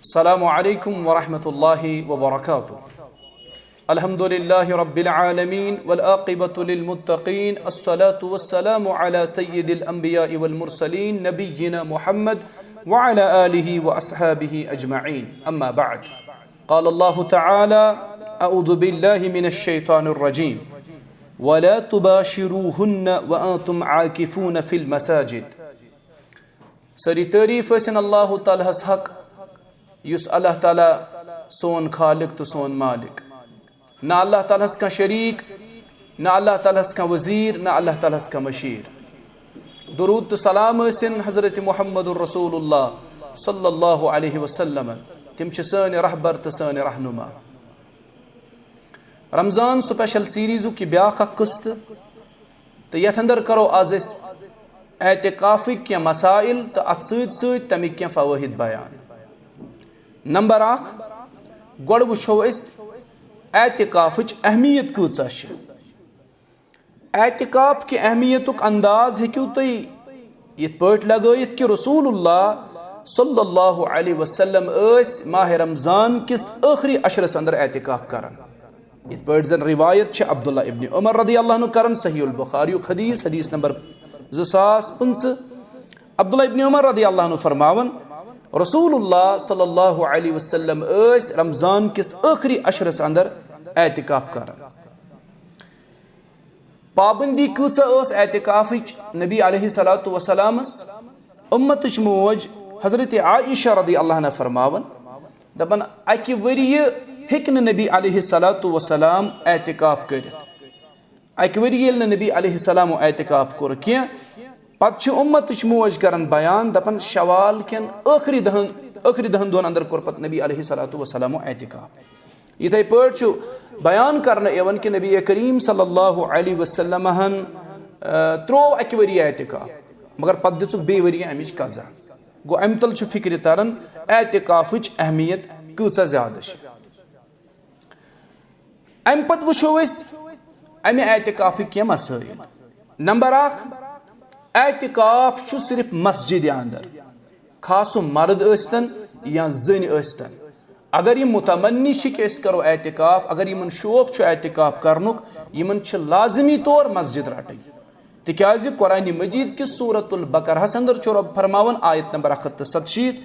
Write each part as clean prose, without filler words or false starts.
السلام عليكم ورحمة الله وبركاته. الحمد لله رب العالمين والعاقبة للمتقين، الصلاة والسلام على سيد الأنبياء والمرسلين نبينا محمد وعلى آله وأصحابه أجمعين. أما بعد، قال الله تعالى: أعوذ بالله من الشيطان الرجيم ولا تباشروهن وأنتم عاكفون في المساجد. سری تعریف ٲسِن اللہ تعالیٰ ہس حق یُس اللہ تعالیٰ سون خالق تو سون مالک، نہ اللہ تعالیٰ ہس کانٛہہ شریٖک، نہ اللہ تعالیٰ ہس کانٛہہ وزیٖر، نہ اللہ تعالیٰ ہس کانٛہہ مشیٖر. درود تو سلام ٲسِن حضرت محمد رسول اللہ صلی اللہ علیہ وسلم، تِم چھِ سٲنۍ رہبر تہٕ سٲنۍ رہنما. رمضان سپیشل سیریٖزُک یہِ بیٛاکھ اکھ قٕسطہٕ، تہٕ یتھ انٛدر کرو آز أسۍ اعتکافٕکۍ کینٛہہ مسائل تہٕ اتھ سۭتۍ سۭتۍ تمیِکۍ کینٛہہ فوٲہِد بیان. نمبر اکھ، گۄڈٕ وٕچھو أسۍ اعتکافٕچ اہمیت کۭژاہ چھِ. اعتکاف کہِ اہمیتُک انداز ہیٚکِو تُہۍ یِتھ پٲٹھۍ لگٲیِتھ کہِ رسول اللہ صلی اللہ علیہ وسلم ٲسۍ ماہ رمضان کِس ٲخری عشرس انٛدر اعتکاف کران. یِتھ پٲٹھۍ زن روایت چھِ عبداللہ ابن عمر رضی اللہ عنہ کران، صحیح البخاریُک حدیث، حدیث نمبر 2015. عبداللہ ابن عمر رضی اللہ عنہ فرماون، رسول اللہ صلی اللہ علیہ وسلم ٲسۍ رمضان کِس ٲخری عشرس انٛدر اعتکاف کران. پابندی کۭژاہ ٲس اعتکافٕچ نبی علیہ صلاتُ وسلامس؟ اُمتٕچ موج حضرت عائشہ رضی اللہ عنہ فرماون، دپان اکہِ ؤریہِ ہیٚکہِ نہٕ نبی علیہ صلاتُ وسلام اعتکاف کٔرِتھ. اکہِ ؤریہِ ییٚلہِ نہٕ نبی علیہ السلامو اعتکاف کوٚر کینٛہہ، پتہٕ چھِ اُمتٕچ موج کران بیان، دپان شوال کٮ۪ن ٲخری دہن دۄہن انٛدر کوٚر پتہٕ نبی علیہ صلاتُ وسلامو اعتکاف. یِتھے پٲٹھۍ چھُ بیان کرنہٕ یِوان کہِ نبی کریم صلی اللہ علیہ وسلم ہن ترٛوو اکہِ ؤریہِ اعتکاف، مگر پتہٕ دِژُکھ بیٚیہِ ؤریہِ امِچ قضا. گوٚو امہِ تل چھُ فکرِ تران اعتکافٕچ اہمیت کۭژاہ زیادٕ چھِ. امہِ پتہٕ وٕچھو أسۍ امہِ اعتکافٕکۍ کینٛہہ مسٲیل. نمبر اکھ، اعتکاف چھُ صرف مسجدِ انٛدر، خاص سُہ مرد ٲسۍتن یا زٔنۍ ٲسۍتن. اگر یِم متمنی چھِ کہِ أسۍ کرو اعتکاف، اگر یِمن شوق چھُ اعتکاف کرنُک، یِمن چھِ لازمی طور مسجد رٹٕنۍ. تِکیٛازِ قرآنِ مجیٖد کِس سورۃ البقرہس انٛدر چھُ رۄب فرماوان، آیت نمبر 167،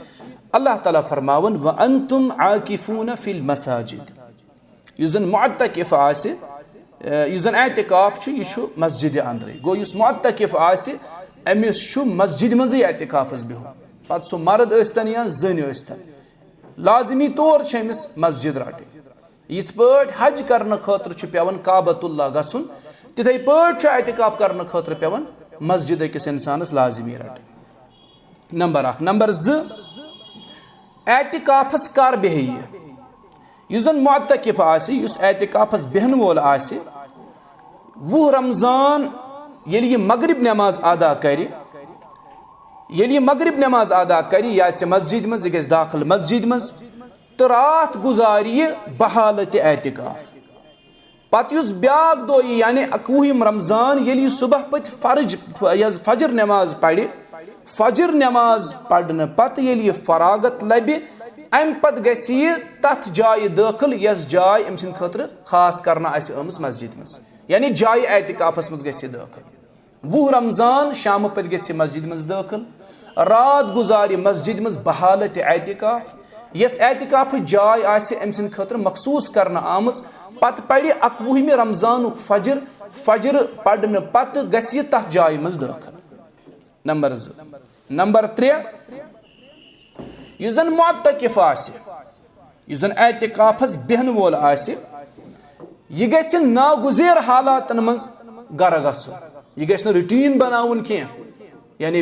اللہ تعالیٰ فرماوان: وَأَنتُمْ عَاكِفُونَ فِي الْمَسَاجِدِ. یُس زن معتکف آسہِ، یُس زن اعتکاف چھُ، یہِ چھُ مسجدِ انٛدرٕے. گوٚو یُس معتکف آسہِ أمِس چھُ مسجدِ منٛزٕے اعتکافس بِہُن، پتہٕ سُہ مرد ٲسۍتن یا زٔنۍ ٲسۍتن، لازمی طور چھِ أمِس مسجد رٹٕنۍ. یِتھ پٲٹھۍ حج کرنہٕ خٲطرٕ چھُ پیوان کعبۃ اللہ گژھُن، تِتھے پٲٹھۍ چھُ اعتکاف کرنہٕ خٲطرٕ پیوان مسجد أکِس انسانس لازمی رٹٕنۍ. نمبر اکھ. نمبر زٕ، اعتکافس کر بیٚہہِ یہِ. یُس زن معتکف آسہِ، یُس اعتکافس بیٚہن وول آسہِ، 20 رمضان ییٚلہِ یہِ مغرب نٮ۪ماز ادا کرِ، ییٚلہِ یہِ مغرب نٮ۪ماز ادا کرِ، یہِ اژِ مسجد منٛز، یہِ گژھِ داخل مسجد منٛز تہٕ راتھ گُزارِ یہِ بحالتِ اعتکاف. پتہٕ یُس بیٛاکھ دۄہ یی، یعنی 21 رمضان، ییٚلہِ یہِ صبح پتہٕ فجر نٮ۪ماز پرِ، فجر نٮ۪ماز پرنہٕ پتہٕ ییٚلہِ یہِ فراغت لبہِ، امہِ پتہٕ گژھِ یہِ تتھ جایہِ دٲخل یۄس جاے أمۍ سٕنٛدِ خٲطرٕ خاص کرنہٕ آسہِ آمٕژ مسجد منٛز، یعنی جایہِ اعتکافس منٛز گژھِ یہِ دٲخل. 20 رمضان شامہٕ پتہٕ گژھِ یہِ مسجد منٛز دٲخل، رات گُزارِ مسجد منٛز بحالتِ اعتکاف. یۄس اعتکافٕچ جاے آسہِ أمۍ سٕنٛدِ خٲطرٕ مخصوٗص کرنہٕ آمٕژ، پتہٕ پرِ 21 رمضانُک فجر پرنہٕ پتہٕ گژھِ یہِ تتھ جایہِ منٛز دٲخل. نمبر 2. نمبر 3، یُس زن معتکف آسہِ، یُس زن اعتکافس بیٚہن وول آسہِ، یہِ گژھِ ناگُزیر حالاتن منٛز گرٕ گژھُن. یہِ گژھِ نہٕ رُٹیٖن بناوُن کینٛہہ، یعنی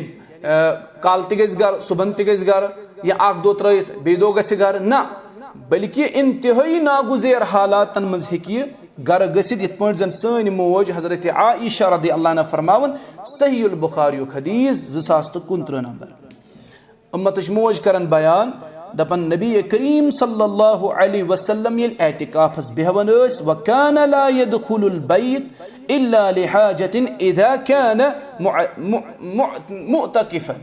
کالہٕ تہِ گژھِ گرٕ، صبحن تہِ گژھِ گرٕ، یا اکھ دۄہ ترٲیِتھ بیٚیہِ دۄہ گژھِ گرٕ، نہ، بلکہِ انتہٲیی ناگُزیر حالاتن منٛز ہیٚکہِ یہِ گرٕ گٔژھِتھ. یِتھ پٲٹھۍ زن سٲنۍ موج حضرت عائشہ رضی اللہ عنہ فرماون، صحیح البخاریُک حدیث 2023 نمبر. اُمتٕچ موج کران بیان، دپان نبی کریم صلی اللہ علیہ وسلم ییٚلہِ اعتکافس بیٚہوان ٲسۍ، وَكَانَ لَا يَدْخُلُ الْبَيْتَ إِلَّا لِحَاجَةٍ إِذَا كَانَ مُعْتَكِفًا.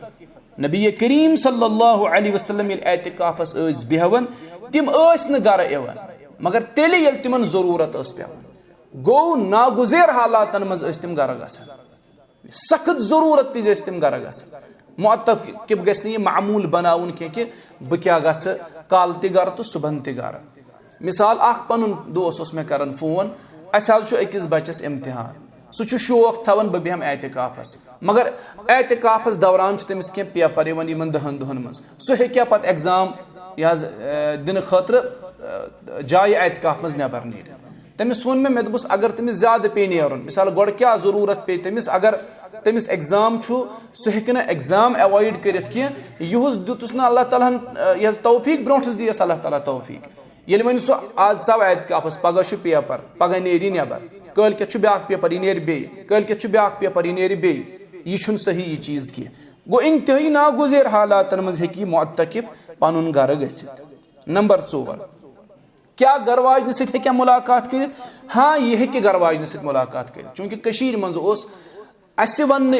नबी करीम सल्लल्लाहु अलैहि वसल्लम ये एतिकाफस बेहवन तिम गर यवन मगर तेल ये तिमन जरूरत पेवन गो नागुजेर हालातन मज तिम गर गसान सख्त जरूरत विज तिम गर गसान मुअत्तकिफ गि मामूल बनाउन कि बह क्या गस काल त गर तो सुबह त गर मिसाल पन दोस्त मे कर फोन अकिस बच्चस इम्तिहान सह शौक थवन बह बेहम एतिकाफस मगर एतिकाफस दौरान तमिस कह पेपर इन 10 दुहन मज सह हे पत एग्जाम दिन खतर जाय एतिकाफ मज नबर नीर तमिस वोन मे दोस अगर तमिस ज्यादा पे नेरुन मिसाल गोड़ क्या जरूरत पे तमिस अगर तमिस एग्जाम सह हे एग्जाम अवॉइड कर युस दुतुस ना अल्लाह ताला यह तौफीक ब्रोठस दियस अल्लाह ताला तौफीक ये वन सह आज सव एतिकाफस पगह पेपर पगह नेरी नबर कल के ब्या पेपर यह बे कल के ब्या पेपर यह नेरी बे यह सही यह चीज की गो इंतहाई नागुजेर हालातन मज हे मुअत्तकिफ पनुन गर गसित। नंबर 4 क्या गर वाजन सत मुलाकात कर हाँ यह हे गर वाजन सत मुलाकात कर चूंकि कशीर मज अस वन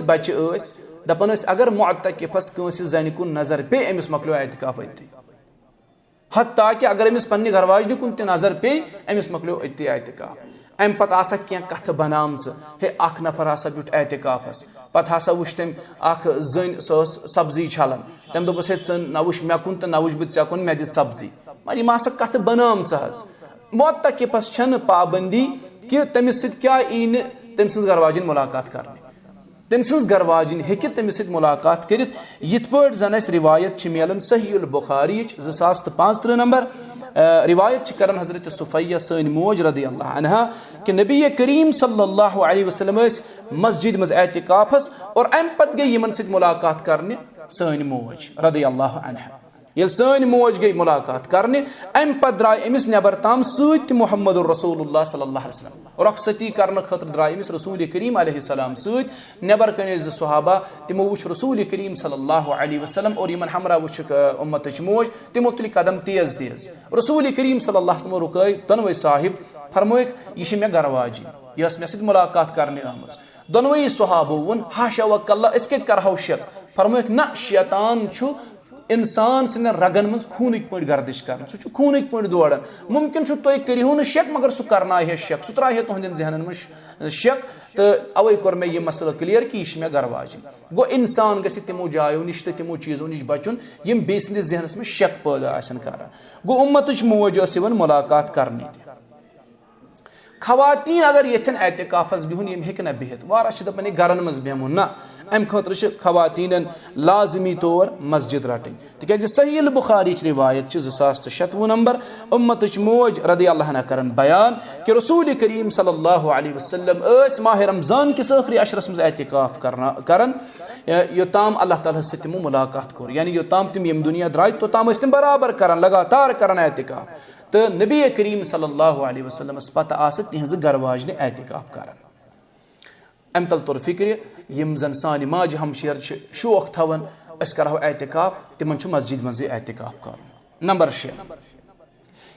बच्चे दपान अगर मुअत्तकिफस कंस जन कुन नजर पे अमिस मकलो एतिकाफ अति हत्ता कि अगर अमिस पन्ने गर वाजन कुन त नजर पे अमिस मकलो अति एतिकाफ अम पत आसा कह कथ बनाम हे अख नफर हसा ब्युट एतिकाफस पत हसा वुच तम अख जन सब्जी छलन तम दोपस हे न वुच मे कुन त न वुच बह कुन मे दि सब्जी मगर यम हसा कथ बनाम मुअत्तकिफस छन पाबंदी कि तमिस सत क्या ई न तम सज गर वाजिन मुलाकात करने तम सज गर वाजिन हे तमिस सत मुलाकात कर यिथ पट जन अस रिवायत मिलन सहीउल बुखारी 2035 नंबर रिवायत कर हजरत सुफैया सन मोज रदी अल्लाह अन्हा कि नबी करीम सल्लल्लाहु अलैहि वसल्लम मस्जिद मज एतिकाफस और अम पत गई यमन सत मुलाकात करने सन मोज रदी अल्लाह अन्हा ये सन मोज गई मुलाकात करने अम पत द्राय अमिस नबर ताम सत मुहम्मद रसूलुल्लाह सल्लल्लाहु अलैहि वसल्लम रुखसती करने खतर द्राय अमिस रसूल करीम अलैहि सलाम सत नबर कने ज सहाबा तिमो वुच रसूल करीम सल्लल्लाहु अलैहि वसल्लम और यमन हमरा वुच उम्मत मोज तिमो तुल कदम तेज तेज रसूल करीम सल्लल्लाहु अलैहि वसल्लम रुकय तनवे साहिब फरमोयक यह मे गरवाजी यस मे सत मुलाकात करने आमज दोनवे सहाबो वन हाशा वकल्ला इस कत करहो शक फरमोयक ना शैतान छु इंसान सन रगन मज खूनिक पट गर्दिश कर सह खूनिक पट दौड़ान मुमकिन तुम करू न शक मगर सह करना है शक सह त्रा तुहंदन जहनन मज शक तो अवे कोर मे यह मसल क्लियर कि यह मे गरवाजिन गो इंसान गि तमो जायो नश तो तमो चीजों नश बचुन यम बे सन्दिस जहनस में शक पैदा कर गो उम्मत मोज मुलाकात करने खवातीन अगर यन एतिकाफस बिहुन यम हे न बिहित वारा दपान गरन मज बेहमुन ना अम खतर खवातीन लाजमी तौर मस्जिद रटन तिक सहील बुखारी रिवायत 2096 नंबर उम्मत मोज रदी अल्लाह कर बयान कि रसूल करीम सल्लल्लाहु अलैहि वसल्लम माह रमजान किस आखिरी अशरस मज एतिकाफ करन योताम अल्लाह ताला से तिमो मुलाकात कर यानी योताम तिम यम दुनिया द्राय तोताम तिम बराबर कर लगातार कर एतिकाफ तो नबी करीम सल्लल्लाहु अलैहि वसल्लम पता आस तिहज गर वाजन एतिकाफ कर अम तल तौर फिक्र यम जन सान माज हमशेर शौक थवन अस करहो एतिकाफ तिमन मस्जिद मज एतिकाफ कर। नंबर 6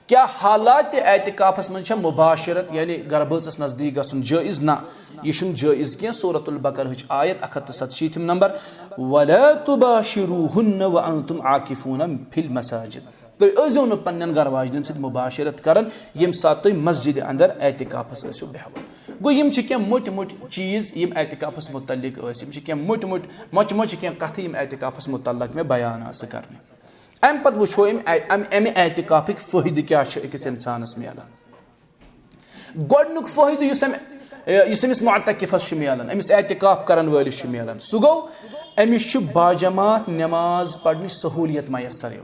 क्या हालात एतिकाफस मज मुबाशरत यानी गर बचस नजदीक गसन जायज ना यह जायज कह सूरतुल बकरह आयत 187 नंबर वला तुबाशिरूहुन्न व अंतुम आकिफून फिल मसाजिद तो अजो न पन्न गर वाजन सत मुबाशरत करन यम सात तुम मस्जिद अंदर एतिकाफस आसो बेहवन गो यम क्या मोट मोट चीज यम एतिकाफस मुतल्लिक क्या मोट मोट मच मच क्या कथ यम एतिकाफस मुतल्लिक में बयान करने अम पत वो अमे एतिकाफिक फायदे क्या अकिस इंसानस मिलान गोडनुक फायदे अमिस मुअत्तकिफस मिलान अमिस एतिकाफ करन वालिस मिलान सह गो अमिस बाजमात नमाज पढ़ने सहूलियत मयसर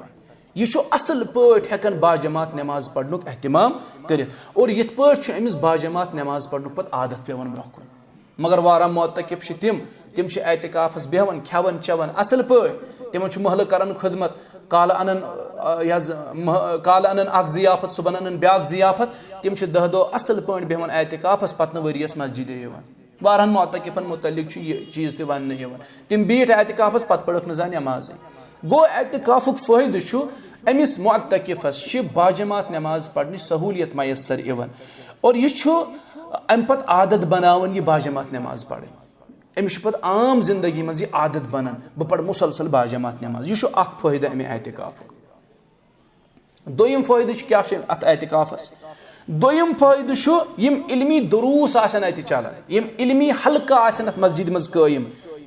यह असल पट हेकन बाजमात नमाज पढ़नुक एहतमाम कर और यथ पट अमिस बाजमात नमाज पढ़नुक पत आदत पेवन ब्रोह मगर वारा मुअत्तकिफ तिम एतिकाफस बेहवन खेवन चवन असल पट तिमन महल करन खदमत काल अनन अख जियाफत सुबह अनन ब्या जियाफत तिम 10 दो असल पट बेहवन एतिकाफस पत वरियस मस्जिद यवन वारहन मुअत्तकिफन मुतल्लिक चीज ते वन तिम बीठ एतिकाफस पत पढ़क न जान नमाज गो एतिकाफुक फायदे अमिस मुअत्तकिफस बाजमात नमाज पढ़ने सहूलियत मयसर इवन और यह अम पत आदत बनावन यह बाजमात नमाज पढ़ अमिस पत आम जिंदगी मज यह आदत बनान बह पढ़ मुसलसल बाजमात नमाज। यह अख फायदा अमे एतिकाफ। दोयम फायदा क्या अत एतिकाफस? दोयम फायदा यम इल्मी दुरूस आसन अत चलान, यम इल्मी हल्का आसन अत मस्जिद मज कायम,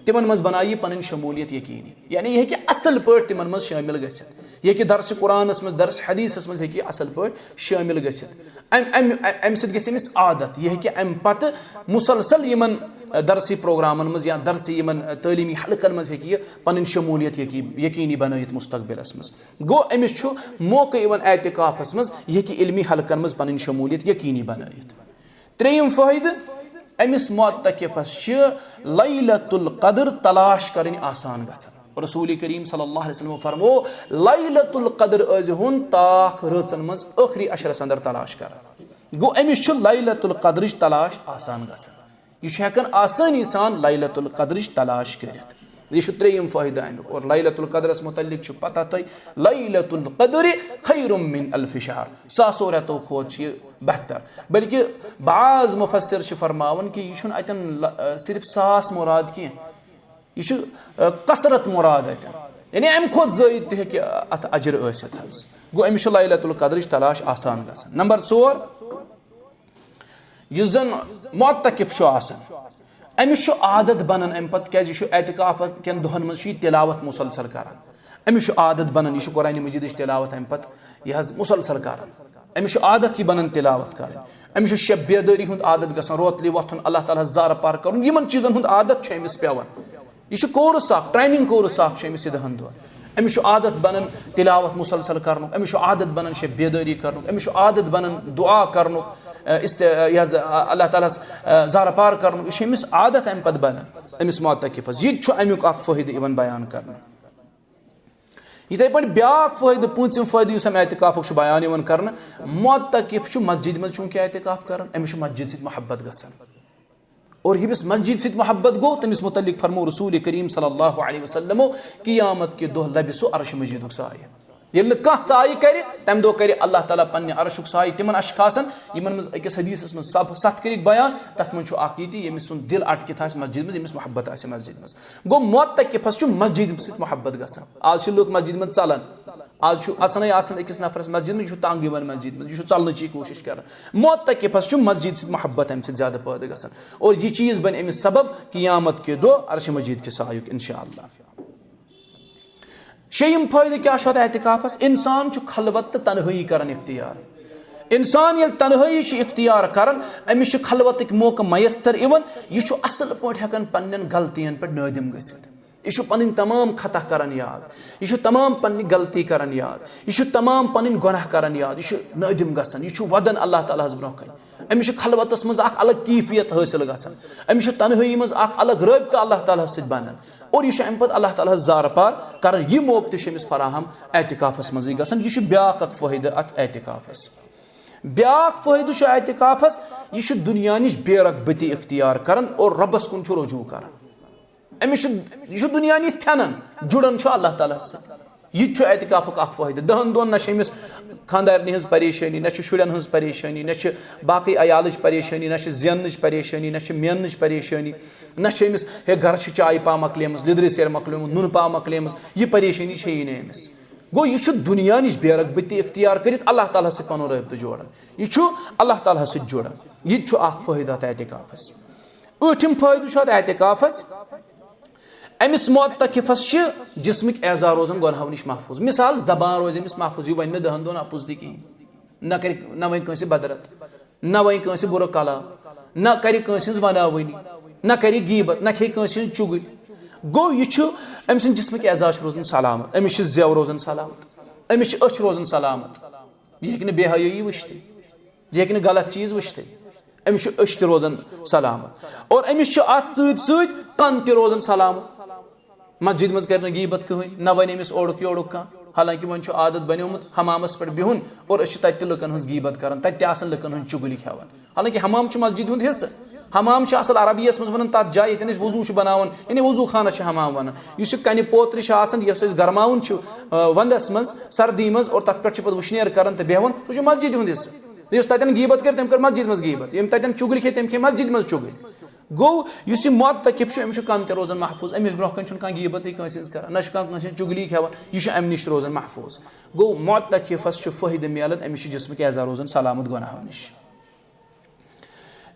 तिमन मज बनाई पन शमूलियत यकीनी। यानी यह कि असल पट तिमन मज शामिल गसित। यह कि दर्स कुरानस मज दर्स हदीसस मज हेकि असल पट शामिल गसित। अम सत गमिस आदत यह कि अम पत मुसलसल यमन दरसी प्रोग्रामन मज या दरसी यमन तालीमी हलकन मज हेकि पन शमूलियत यकीनी बनैत मुस्तकबिलस मज। गो अमिस मौका यवन एतिकाफस मज यह कि इल्मी हलकन मज पन शमूलियत यकीनी बनैत। त्रेयम फायदा अमिस मुअत्तकिफस लैलतुल क़द्र तलाश करनी आसान गसन। रसूल करीम सल्लल्लाहु अलैहि वसल्लम फरमो लैलतुल क़द्र अजहुन ताख रचन मज आखिरी अशरस अंदर तलाश कर। गो अमिस लैलतुल क़द्र तलाश आसान गसन। यह हेकन आसानी सान लैलतुल क़द्र तलाश करित। यह त्रेयम फायदा अमिक। और लैलतुल क़द्रस मुतल्लिक पता तय लैलतुल क़द्र खैरुम मिन अल्फ शहर, सासो रेतो खोत बेहतर। बल्कि बाज़ मुफस्सिर फरमावन कि यह अतन सिर्फ सास मुराद की, यह कसरत मुराद अतन, यानी अम खोत ज़ायद तह कि अत अजर आसित हज। गो अमिस लैलतुल क़द्र तलाश आसान गसन। नंबर 4 यह जन मुअत्तकिफ आसन अमिस आदत बनन अम पत क्या एतिकाफ कन दोहन मज तिलावत मुसलसल करान। अमिस आदत बनन यह कुरान मजीद तिलावत अम पत यह मुसलसल करान। अमिस आदत यह बनन तिलावत कर। अमिस शब बेदारी हुंद आदत गसन, रोतली वथुन अल्लाह ताला जार पार कर, यमन चीजन हुंद आदत अमिस पेवन। यह कोर्स ट्रेनिंग कोर्स अमिस दहन दो। अमिस आदत बनन तिलावत मुसलसल कर, अमिस आदत बनन शब बेदारी कर, अमिस आदत बनन दुआ कर, अल्लाह ताला जार पार कर, यह आदत अम पत बनन अमिस मुअत्तकिफस। यह अमुक फायदा इवन बयान कर। इथे पे ब्याक फायदा पूंचम फायदा इस एतिकाफ बयान इवन कर। मुअत्तकिफ मस्जिद में चूंकि एतिकाफ कर अमिस मस्जिद सत मोहब्बत गसन। और यमिस मस्जिद सत मोहब्बत गो तमिस मुतल्लिक फरमो रसूल करीम सल्लल्लाहु अलैहि वसल्लम क़ियामत के दोह लबि सो अर्श मजीदुक साय। ये कह साय कर तम दो कर अल्लाह ताला पन्ने अर्शुक साय तिमन अशखासन यमन मज अकिस हदीसस मज सब सत कर बयान। तथ मज अकी यमिस सुन दिल अटकित मस्जिद मज यमिस मोहब्बत आसे मस्जिद मज। गो मुअत्तकिफस मस्जिद सत मोहब्बत गसन। आज लुक मस्जिद मज चलान, आज असन अकिस नफरस मस्जिद में तंग यवन मस्जिद में यह चलन कोशिश कर। मुअत्तकिफस मस्जिद सत मोहब्बत अम ज्यादा पैदा गसन। और यह चीज बन अमिस सबब क़ियामत के दो अर्श मजीद के सायुक इंशाअल्लाह। शेयम फायदा क्या एतिकाफस? इंसान खलवत तनहाई कर इख्तियार। इंसान ये तनहाई इख्तियार कर अमिस खलवत मौका मयसर इवन। यह असल पे हेकन पन्न गलतियन पे नादिम गसित। यह पन तमाम खता कर याद, यह तमाम पन्न गलती कर याद, यह तमाम पन्न गुनाह कर याद, यह नादिम गसन, यह वदन अल्लाह ताला ब्रोह। अमिस खलवतस मज अलग कैफियत हासिल गसन, अमिस तनहाई मज अलग रब्ता अल्लाह ताला सत बनन। और यह अम पे अल्लाह ताला जार पार कर। यह मौका तमिस फराहम एतिकाफस मज गसन। यह ब्याक फायदा अत एतिकाफस। ब्याक फायदा एतिकाफस यह दुनिया निश बेरगबती इख्तियार कर और रबस कुन रुजू कर। अमिस यह दुनिया निश छनन जुड़न अल्लाह ताला सत। यह एतिकाफुक फायदा। दहन दोन न खानदारनी हज परेशानी, न शुरन हज परेशानी, न बाकी अयालच परेशानी, न जेन परेशानी, न मेन परेशानी, न हे घर चाय पा मकलेम, लिद्र सेर मकलेम, नुन पा मकलेम, यह परेशानी ये अमिस। गो यह दुनिया निश बेरगबती इख्तियार कर अल्लाह ताला सत पन रब्त जोड़न। यह अल्लाह ताला सत जोड़न। यह फायदा एतिकाफस। 8 फायदा एतिकाफस अमिस मुअत्तकिफस जिस्मिक एज़ा रोजन गुनाहों निश महफूज। मिसाल जबान रोज अमिस महफूज, यह वन दहन दोन अपुज कहें, न वन कंस बदरत, न वन कंस बुर कला, न कर वनावनी, न कर गीबत, न खे कंस चुगल। गो यह अम सद जिस्मिक एज़ा रोजन सलामत, अमिस जेव रोजन सलामत, अमिस अच रोजन सलामत, यह हे बेहयाई वुचत, यह हे गलत चीज वुचत, अमिस अच त रोजन सलामत। और अमिस अत सत कन त रोजन सलामत। मस्जिद मज कर गीबत कहें, न वन अमिस ओड़ुक योड़ुक कह। हालांकि वन आदत बनियोमुत हमामस पे बिहुन और तत लुकन हज गीबत कर, तत लुकन हज चुगल खेवान। हालांकि हमाम मस्जिद हुंद हिस्सा। हमाम असल अरबियस मज वन तथ जाय ये वजू बनावन, यानी वजू खाना हमाम वन। इस कन पोत्र गरमावन वंदस मज सर्दी मज और तथ पे वुशनेर कर बेहवन, सह मस्जिद हुंद हिस्सा। ततन गीबत कर तम कर मस्जिद मज गीबत, यम ततन चुगल खे तम खे मस्जिद मज चुगल। गो युस मुअत्तकिफ अमिस कान ते रोजान महफूज अमिस ब्रोह कन कह गीबत कंस कर न चुगली खेवान यह अमि नश रोजान महफूज गो मुअत्तकिफस फ़ायदे मिलान अमिस जिस्म क्या रोजान सलामत गुनाहों नश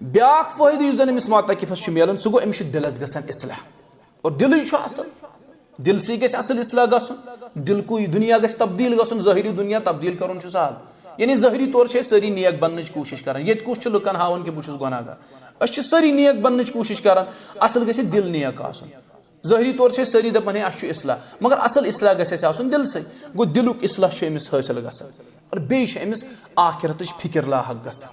ब्या फ़ायदे जन अमिस मुअत्तकिफस मिलान सह गो अमिस दिलस गसान इस्लाह और दिल असल दिल से गस असल इस्लाह गसन दिल को दुनिया गस तब्दील गसन ज़ाहिरी दुनिया तब्दील कर सहल यानी ज़ाहिरी तौर से सारी नेक बनने कोशिश कर ये कुछ लुकन हावन कि बहुत गुनाहगार अस सारी नेक बनने कोशिश कर असल गस दिल नेक आसन ज़ाहिरी तौर से सारी दपान अस इस्लाह मगर असल इस्लाह गस आसन दिल से गो दिलुक इस्लाह अमिस हासिल गसान और बेस अमिस आखिरत फिक्र लाहक गसान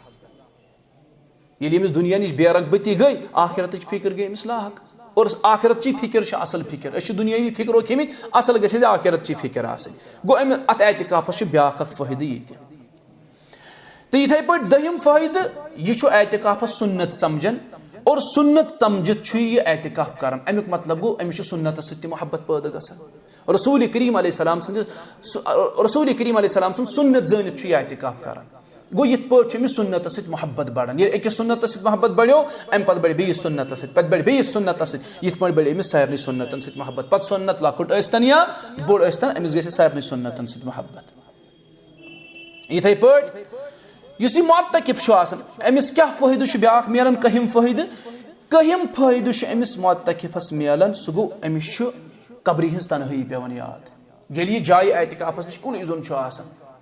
ये अमिस दुनिया नश बेरगबती गई आखिरत फिक्र गई अमिस लाहक और आखिरत ची फिक्र असल फिक्र दुनियावी फिक्र खेमित असल गस आखिरत ची फिक्र आसन गो अत एतिकाफस ब्याख फ़ायदे ये तो इथे पे दहिम फ़ायदे यह एतिकाफस सुन्नत समझन और सुन्नत समझित यह एतिकाफ कर अमुक मतलब गो अमिस सुन्नत सत्य मोहब्बत पैदा गसान रसूल करीम अलैहिस्सलाम सुन्नत जानित यह एतिकाफ कर गो ये अमिस सुन्नत सत्य मोहब्बत बढ़ान ये अकिस सुन्नत सत्य मोहब्बत बढ़ो अम पे बढ़ बेस सुन्नत सत्य पे बढ़ बेस सुन्नत सत्य ये बढ़ अमिस सारे सुन्नतन सत्य मोहब्बत पे सुन्नत लकुट स्तन या बोड़ स्तन अमिस गई सारे सुन्नतन सत्य मोहब्बत इथे पे युस मुअत्तकिफ अमिस क्या फ़ायदे ब्या मिलान कहम फ़ायदे अमिस मुअत्तकिफस मिलान सह गो अमिस कब्र हज तनहाई पेवन याद ये जाय एतिकाफस नश कुन जोन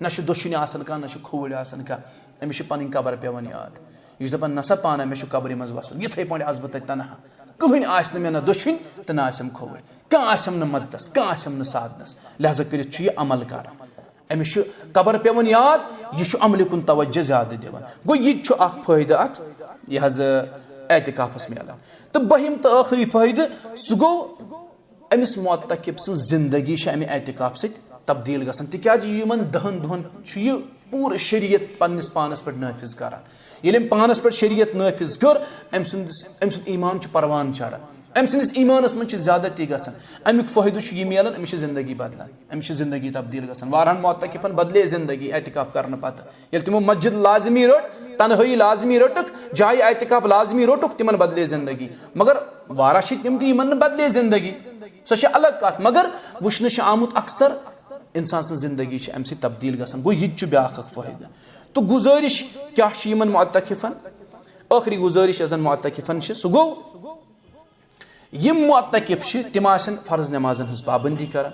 न दुशन आन न खोल आन कह अमिस पन कब्र पेवन याद यह दपान नसा पाना मे कब्र मज वसन ये पे आज बह तनहा कहन आस मे न दुशन तो ना खोल कह न मददस कह न साधनस लिहाजा कर अमल कर अमिस कब्र पेवन याद यह अमल कुन तवज्जो ज्यादा दिवान गो यह फ़ायदे अत यह एतिकाफस मिलान तो बहिम तो आखिरी फ़ायदे सह गो अमिस मुअत्तकिफ सं जिंदगी अमि एतिकाफ सत तब्दील गसान तिकाज यमन 10 दोहन यह पूरे शरीयत पन्निस पानस पे नाफिज कर ये पानस पे शरीयत नाफिज कर अम सुंद ईमान परवान चढ़ान अम सिंदिस ईमानस मन ज्यादती गसान अमुक फ़ायदे यह मिलान अमिस जिंदगी बदलान अमिस जिंदगी तब्दील गसान वारहन मुअत्तकिफन बदले जिंदगी एतिकाफ करने पत्त ये तिमो मस्जिद लाजमी रोट तनहाई लाजमी रोटुक जाय एतिकाफ लाजमी रोटुक तिमन बदले जिंदगी मगर वारा तिम तिमन बदले जिंदगी सह अलग कत मगर वुचन आमुत अक्सर इंसान सं जिंदगी अम सत तब्दील गसान गो यह ब्या फ़ायदे तो गुजारिश क्या मुअत्तकिफन आखिरी गुजारिश अजन मुअत्तकिफन सह गो यम मुअत्तकिफ तिम फर्ज नमाजन हज पाबंदी कर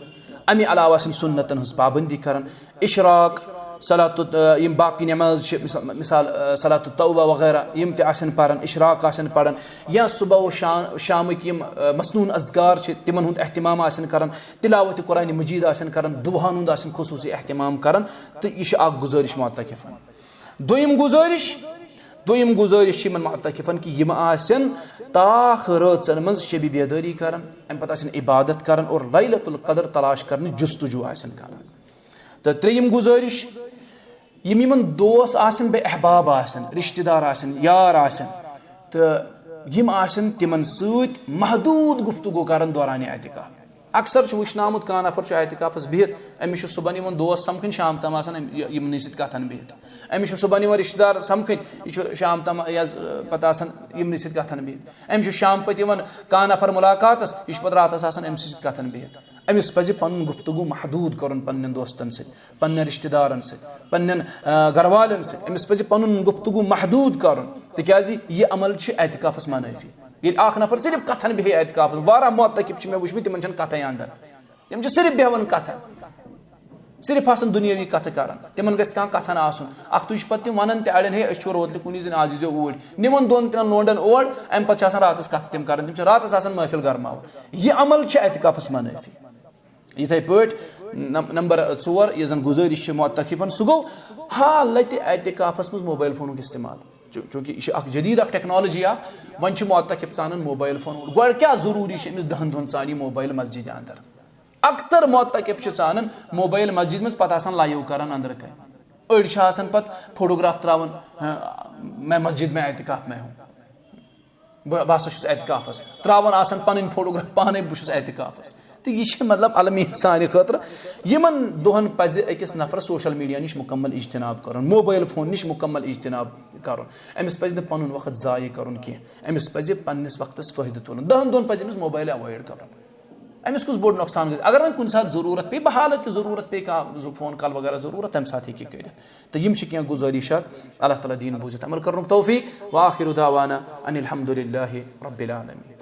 अमि अलावा सुन्नतन हज पाबंदी कर इशराक सलात यम बाकी नमाज मिसाल सलात तौबा वगैरह यम तन पारान इशराक पारान या सुबह व शामिक यम मसनून अज़कार तिमन हुंद एहतिमाम कर तिलावत कुरान मजीद कर दुआन हुंद खुसूसी एहतिमाम कर तो यह गुजारिश मुअत्तकिफन दोयम गुजारिश मुअत्तकिफन कि यम ताख राचन मज शबी बेदारी कर अम पे इबादत कर और लैलतुल क़द्र तलाश कर जुस्तजू कर तो त्रेयम गुजारिश यमन दोस आसन बे अहबाब आसन रिश्तेदार आसन यार आसन तो यम आसन तिमन सत महदूद गुफ्तगू कर दौरान एतिकाफ अक्सर वुचन आमुत कान नफर एतिकाफस बिहित अमिस सुबह दोस्त समखन शाम तम यमन सत कथन बिहित अमिस सुबह रिश्तेदार समखन यह शाम तम पे यमन सत कथन बिहित अमिस शाम पे कान नफर मुलाकात यह पे रातस अमिस सत कथन बिहित अमिस पज पन गुफ्तगू महदूद कर पन्न दोस्तन सन्न रिश्तेदारन पन्न गरवालन अमिस पज पन गुफ्तगू महदूद कर तिकाज यह अमल एतिकाफस मनाफी ये नफर सिर्फ कथन बे एतिकाफ वारा मुअत्तकिफ मे वुचम तिमन कथन अंदर तम सिर्फ बेहन कथन सिर्फ आसन दुनियावी कथ कर तिमन गस कह कथन आसन अख तुझ पे वन तड़न हे अस रोतल कुन दिन आज जो ऊर निमन दोन तीन लोंडन ओर अम पे रातस कथ तम कर तम रातस महफिल गरमाव यह अमल एतिकाफस मनाफी इथे पे नंबर 4 यह जन गुजारिश मुअत्तकिफन सह गो हालत एतिकाफस मज मोबाइल फोन इस्तेमाल चूंकि यह जदीद टेक्नोलॉजी वन मुअत्तकिफ चाहन मोबाइल फोन गो क्या जरूरी अमिस 10 दोहन चान मोबाइल मस्जिद अंदर अक्सर मुअत्तकिफ चाहन मोबाइल मस्जिद मज पे लाइव कर अंदर कह अड़ पे फोटोग्राफ त्रावन मैं मस्जिद में एतिकाफ में हूँ बह एतिकाफस त्रावन पन फोटोग्राफ पाने बहुत एतिकाफस तो यह मतलब अलमी सानि खतर यमन दोहन पज अकिस नफर सोशल मीडिया निश मुकम्मल इज्तनाब कर मोबाइल फोन निश मुकम्मल इज्तनाब कर अमिस पज पन वक्त ज़ाय कर अमिस पज पन्निस वक्तस फ़ायदे तुलन 10 दोन पज अमिस मोबाइल अवॉइड कर अमिस कुछ बोड़ नुकसान गई अगर कुछ सात ज़रूरत पे बहालत की ज़रूरत पे कह फोन कॉल वगैरह ज़रूरत तम साथ हेकि कर तो यम गुजारिशात अल्लाह ताला दीन बूझित अमल कर तौफीक व आखिर दावाना अनिल हम्दुलिल्लाहि रब्बिल आलमीन।